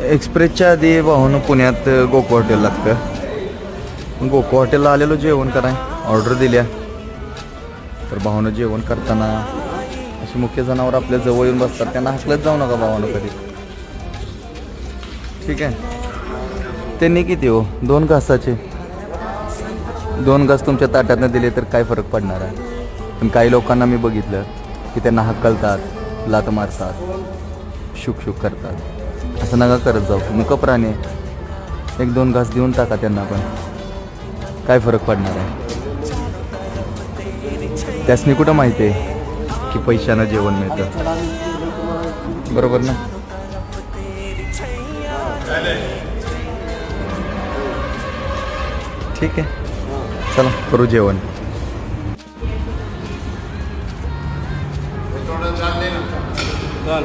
एक्सप्रेसच्या आधी भाऊन पुण्यात गोको हॉटेल लागतं. गोको हॉटेलला आलेलो जेवण कराय, ऑर्डर दिल्या. तर भाऊनं जेवण करताना अशी मुख्य जनावर आपल्या जवळ येऊन बसतात, त्यांना हाकलत जाऊ नका भावानं कधी. ठीक आहे. त्यांनी किती हो 2 घासाचे 2 घास तुमच्या ताटातनं दिले तर काय फरक पडणार आहे. पण काही लोकांना मी बघितलं की त्यांना हकलतात, लात मारतात, शुक करतात. असं नका करत जाऊ. मुक प्राणी 1-2 घास देऊन टाका त्यांना, पण काय फरक पडणार आहे. त्यासनी कुठं माहिती आहे की पैशानं जेवण मिळतं, बरोबर ना. ठीक आहे, चला करू जेवण. चाल